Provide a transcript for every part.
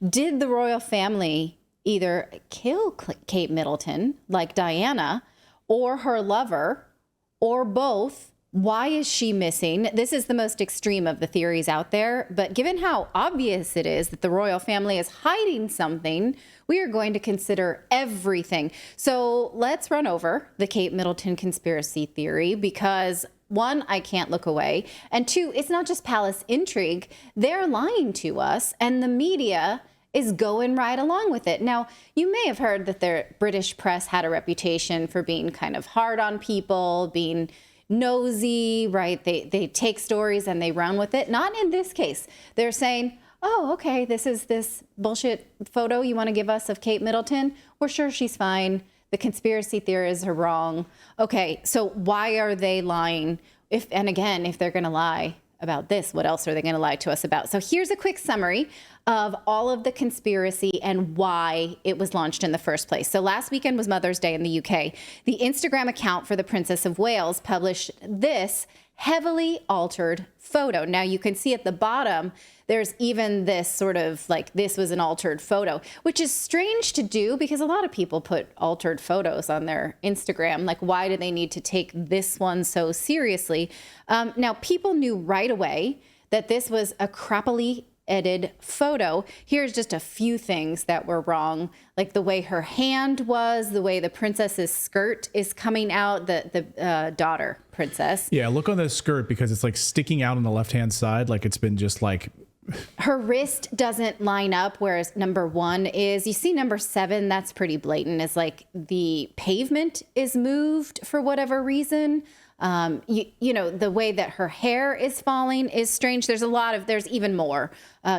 Did the royal family either kill Kate Middleton, like Diana, or her lover, or both? Why is she missing? This is the most extreme of the theories out there, but given how obvious it is that the royal family is hiding something, we are going to consider everything. So let's run over the Kate Middleton conspiracy theory because, one, I can't look away, and two, it's not just palace intrigue. They're lying to us, and the media is going right along with it. Now, you may have heard that the British press had a reputation for being kind of hard on people, being nosy, right? They take stories and they run with it. Not in this case. They're saying, oh, okay, this is this bullshit photo you want to give us of Kate Middleton. We're sure she's fine. The conspiracy theorists are wrong. Okay, so why are they lying? And again, if they're going to lie about this, what else are they going to lie to us about? So here's a quick summary of all of the conspiracy and why it was launched in the first place. So last weekend was Mother's Day in the UK. The Instagram account for the Princess of Wales published this heavily altered photo. Now you can see at the bottom, there's even this sort of like, this was an altered photo, which is strange to do because a lot of people put altered photos on their Instagram. Like, why do they need to take this one so seriously? Now, people knew right away that this was a crappily edited photo. Here's just a few things that were wrong, like the way her hand was, the way the princess's skirt is coming out, the daughter princess. Yeah, look on the skirt because it's like sticking out on the left-hand side, like it's been just like... Her wrist doesn't line up, whereas number 1 is. You see number 7, that's pretty blatant. It's like the pavement is moved for whatever reason. You know, the way that her hair is falling is strange. There's even more.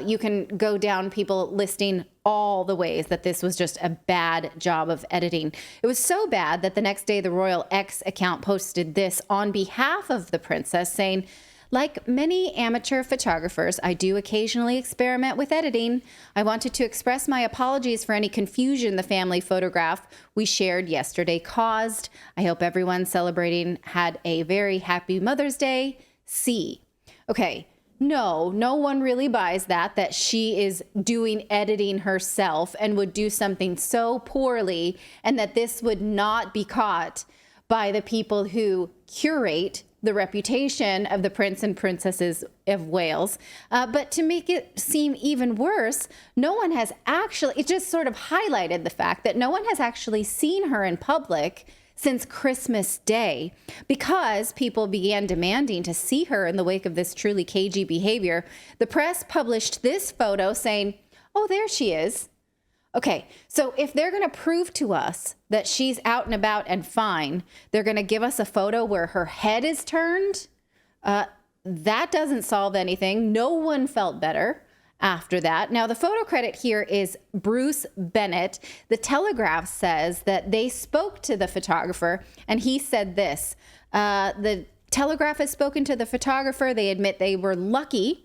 You can go down, people listing all the ways that this was just a bad job of editing. It was so bad that the next day the Royal X account posted this on behalf of the princess saying, like many amateur photographers, I do occasionally experiment with editing. I wanted to express my apologies for any confusion the family photograph we shared yesterday caused. I hope everyone celebrating had a very happy Mother's Day. See. Okay, no one really buys that she is doing editing herself and would do something so poorly and that this would not be caught by the people who curate the reputation of the Prince and Princesses of Wales. But to make it seem even worse, no one has actually, it just sort of highlighted the fact that no one has actually seen her in public since Christmas Day because people began demanding to see her in the wake of this truly cagey behavior. The press published this photo saying, oh, there she is. Okay, so if they're going to prove to us that she's out and about and fine, they're going to give us a photo where her head is turned. That doesn't solve anything. No one felt better after that. Now, the photo credit here is Bruce Bennett. The Telegraph says that they spoke to the photographer, and he said this. The Telegraph has spoken to the photographer. They admit they were lucky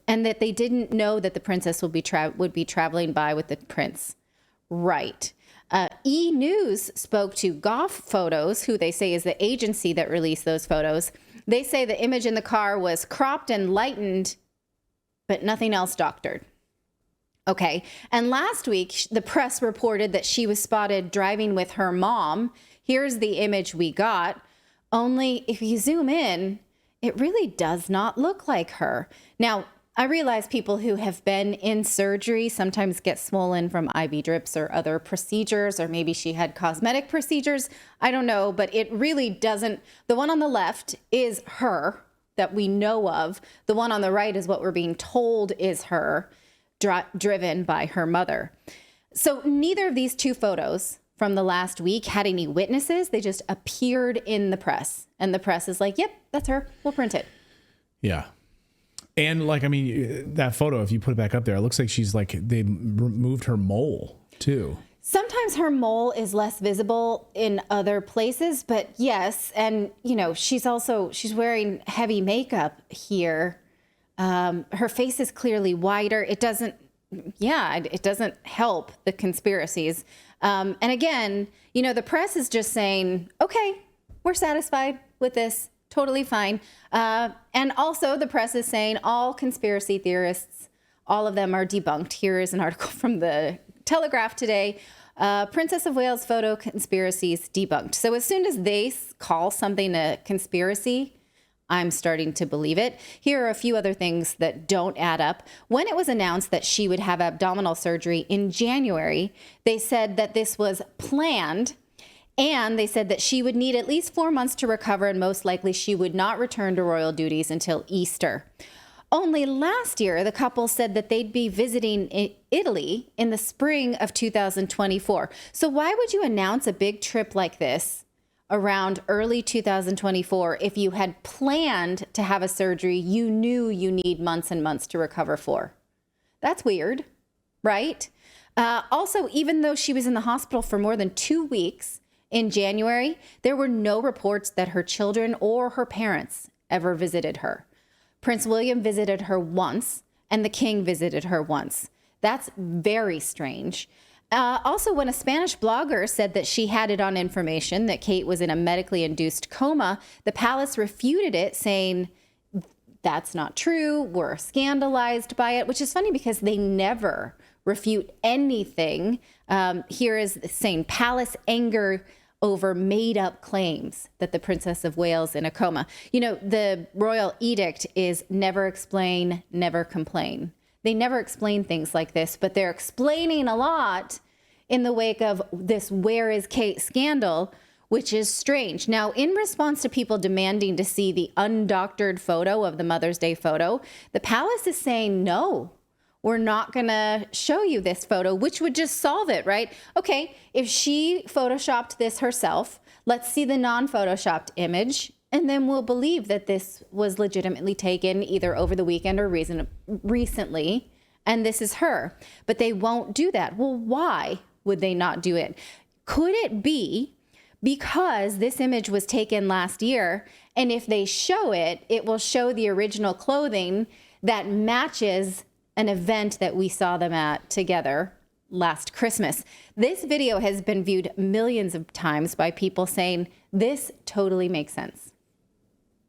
and that they didn't know that the princess would be traveling by with the prince. Right. E! News spoke to Goff Photos, who they say is the agency that released those photos. They say the image in the car was cropped and lightened, but nothing else doctored. Okay. And last week, the press reported that she was spotted driving with her mom. Here's the image we got. Only if you zoom in, it really does not look like her. Now, I realize people who have been in surgery sometimes get swollen from IV drips or other procedures, or maybe she had cosmetic procedures. I don't know, but it really doesn't. The one on the left is her that we know of. The one on the right is what we're being told is her, driven by her mother. So neither of these two photos from the last week had any witnesses. They just appeared in the press. And the press is like, yep, that's her. We'll print it. Yeah. And like, I mean, that photo, if you put it back up there, it looks like she's like, they removed her mole too. Sometimes her mole is less visible in other places, but yes. And, you know, she's wearing heavy makeup here. Her face is clearly wider. It doesn't help the conspiracies. And again, you know, the press is just saying, okay, we're satisfied with this. Totally fine. And also the press is saying all conspiracy theorists all of them are debunked. Here is an article from the Telegraph today. Princess of Wales photo conspiracies debunked. So as soon as they call something a conspiracy, I'm starting to believe it. Here are a few other things that don't add up. When it was announced that she would have abdominal surgery in January, they said that this was planned, and they said that she would need at least 4 months to recover, and most likely she would not return to royal duties until Easter. Only last year, the couple said that they'd be visiting Italy in the spring of 2024. So why would you announce a big trip like this around early 2024 if you had planned to have a surgery you knew you need months and months to recover for? That's weird, right? Also, even though she was in the hospital for more than 2 weeks in January, there were no reports that her children or her parents ever visited her. Prince William visited her once, and the king visited her once. That's very strange. Also, when a Spanish blogger said that she had it on information that Kate was in a medically induced coma, the palace refuted it, saying that's not true. We're scandalized by it, which is funny because they never refute anything. Here is saying palace anger over made-up claims that the Princess of Wales in a coma. You know, the royal edict is never explain, never complain. They never explain things like this, but they're explaining a lot in the wake of this "Where is Kate" scandal, which is strange. Now, in response to people demanding to see the undoctored photo of the Mother's Day photo, the palace is saying, no, we're not going to show you this photo, which would just solve it, right? Okay, if she photoshopped this herself, let's see the non-photoshopped image, and then we'll believe that this was legitimately taken either over the weekend or recently, and this is her. But they won't do that. Well, why would they not do it? Could it be because this image was taken last year, and if they show it, it will show the original clothing that matches an event that we saw them at together last Christmas? This video has been viewed millions of times by people saying this totally makes sense.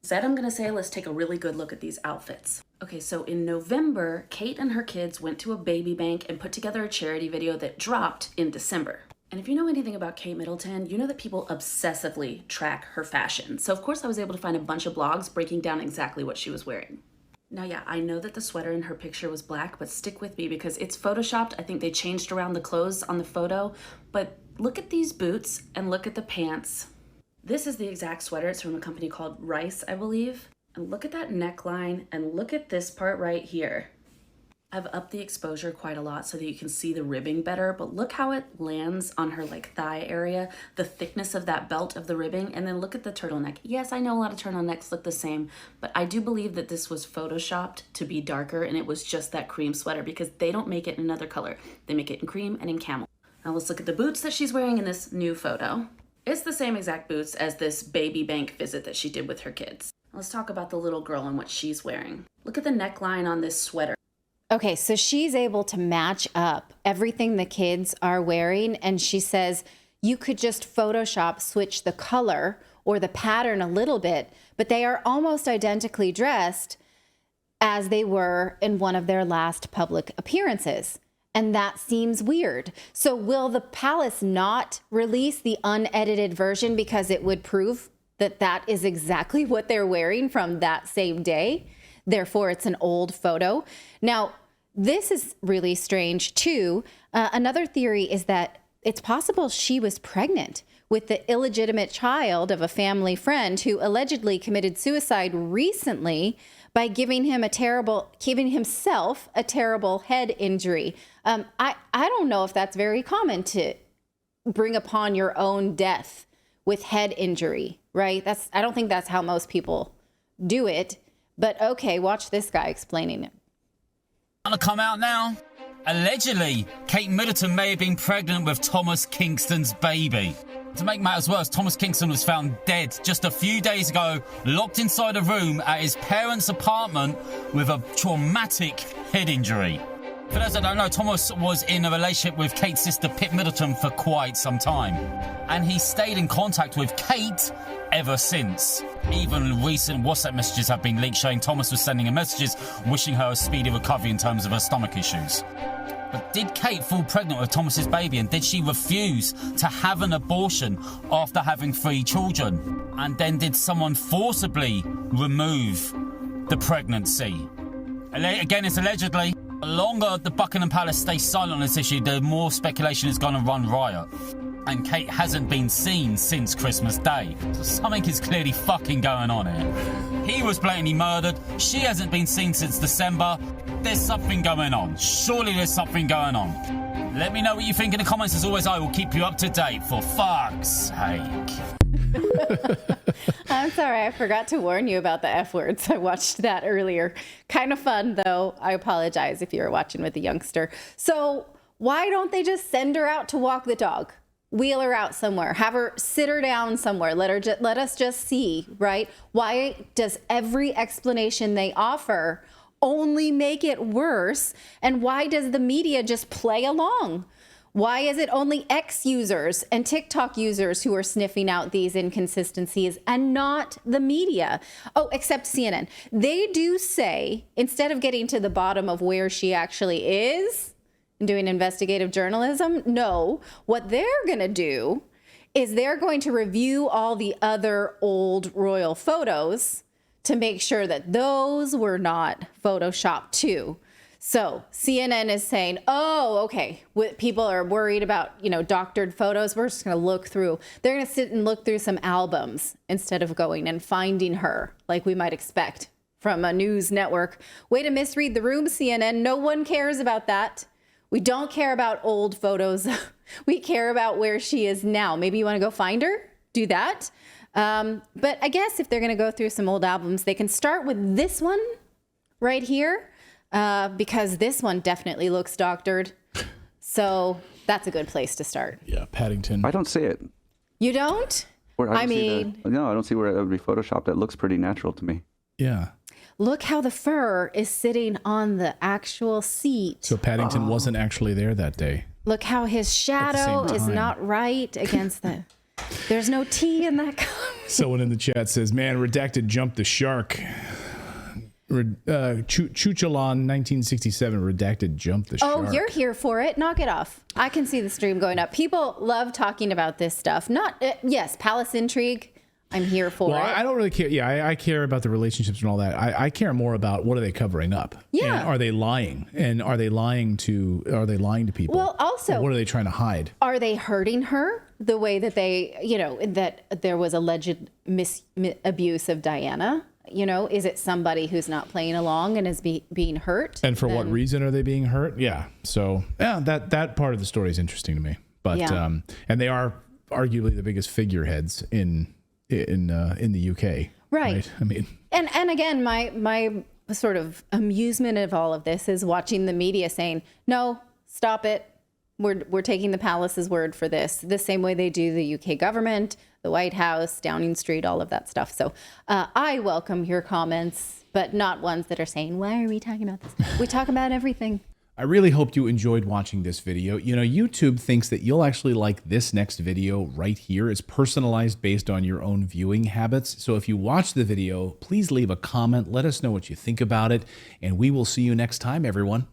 Instead, I'm going to say, let's take a really good look at these outfits. Okay, so in November, Kate and her kids went to a baby bank and put together a charity video that dropped in December. And if you know anything about Kate Middleton, you know that people obsessively track her fashion. So of course I was able to find a bunch of blogs breaking down exactly what she was wearing. Now, yeah, I know that the sweater in her picture was black, but stick with me because it's photoshopped. I think they changed around the clothes on the photo, but look at these boots and look at the pants. This is the exact sweater. It's from a company called Rice, I believe. And look at that neckline and look at this part right here. I've upped the exposure quite a lot so that you can see the ribbing better, but look how it lands on her like thigh area, the thickness of that belt of the ribbing, and then look at the turtleneck. Yes, I know a lot of turtlenecks look the same, but I do believe that this was photoshopped to be darker and it was just that cream sweater because they don't make it in another color. They make it in cream and in camel. Now let's look at the boots that she's wearing in this new photo. It's the same exact boots as this baby bank visit that she did with her kids. Let's talk about the little girl and what she's wearing. Look at the neckline on this sweater. Okay, so she's able to match up everything the kids are wearing, and she says you could just Photoshop switch the color or the pattern a little bit, but they are almost identically dressed as they were in one of their last public appearances. And that seems weird. So will the palace not release the unedited version because it would prove that that is exactly what they're wearing from that same day? Therefore, it's an old photo. Now, this is really strange, too. Another theory is that it's possible she was pregnant with the illegitimate child of a family friend who allegedly committed suicide recently by giving himself a terrible head injury. I don't know if that's very common to bring upon your own death with head injury, right? I don't think that's how most people do it. But okay, watch this guy explaining it. Gonna come out now. Allegedly, Kate Middleton may have been pregnant with Thomas Kingston's baby. To make matters worse, Thomas Kingston was found dead just a few days ago, locked inside a room at his parents' apartment with a traumatic head injury. For those that don't know, Thomas was in a relationship with Kate's sister Kate Middleton for quite some time. And he stayed in contact with Kate ever since. Even recent WhatsApp messages have been leaked showing Thomas was sending her messages wishing her a speedy recovery in terms of her stomach issues. But did Kate fall pregnant with Thomas's baby, and did she refuse to have an abortion after having 3 children? And then did someone forcibly remove the pregnancy? Again, it's allegedly. The longer the Buckingham Palace stays silent on this issue, the more speculation is going to run riot. And Kate hasn't been seen since Christmas Day. So something is clearly fucking going on here. He was blatantly murdered. She hasn't been seen since December. There's something going on. Surely there's something going on. Let me know what you think in the comments. As always, I will keep you up to date, for fuck's sake. I'm sorry, I forgot to warn you about the F words. I watched that earlier. Kind of fun, though. I apologize if you were watching with a youngster. So why don't they just send her out to walk the dog? Wheel her out somewhere. Have her sit her down somewhere. Let us just see, right? Why does every explanation they offer only make it worse? And why does the media just play along? Why is it only X users and TikTok users who are sniffing out these inconsistencies and not the media? Oh, except CNN. They do say, instead of getting to the bottom of where she actually is and doing investigative journalism, no, what they're going to do is they're going to review all the other old royal photos to make sure that those were not photoshopped too. So CNN is saying, oh, okay, people are worried about, doctored photos. We're just going to look through. They're going to sit and look through some albums instead of going and finding her like we might expect from a news network. Way to misread the room, CNN. No one cares about that. We don't care about old photos. We care about where she is now. Maybe you want to go find her? Do that. But I guess if they're going to go through some old albums, they can start with this one right here. Because this one definitely looks doctored. So that's a good place to start. Yeah, Paddington. I don't see it. You don't? No, I don't see where it would be photoshopped. It looks pretty natural to me. Yeah. Look how the fur is sitting on the actual seat. So Paddington wasn't actually there that day. Look how his shadow is time. not right against the... There's no T in that comment. Someone in the chat says, man, Redacted jumped the shark. Chuchalon 1967 Redacted jumped the shark. Oh, you're here for it. Knock it off. I can see the stream going up. People love talking about this stuff. Yes, palace intrigue. I'm here for it. I don't really care. Yeah, I care about the relationships and all that. I care more about what are they covering up? Yeah. And are they lying? And are they lying to people? Well, also, or what are they trying to hide? Are they hurting her the way that they, that there was alleged abuse of Diana? Is it somebody who's not playing along and is being hurt? And for what reason are they being hurt? Yeah. So yeah, that part of the story is interesting to me. But and they are arguably the biggest figureheads in the UK. Right. I mean, and again, my sort of amusement of all of this is watching the media saying, no, stop it. We're taking the palace's word for this, the same way they do the UK government, the White House, Downing Street, all of that stuff. So I welcome your comments, but not ones that are saying, why are we talking about this? We talk about everything. I really hope you enjoyed watching this video. YouTube thinks that you'll actually like this next video right here. It's personalized based on your own viewing habits. So if you watch the video, please leave a comment. Let us know what you think about it. And we will see you next time, everyone.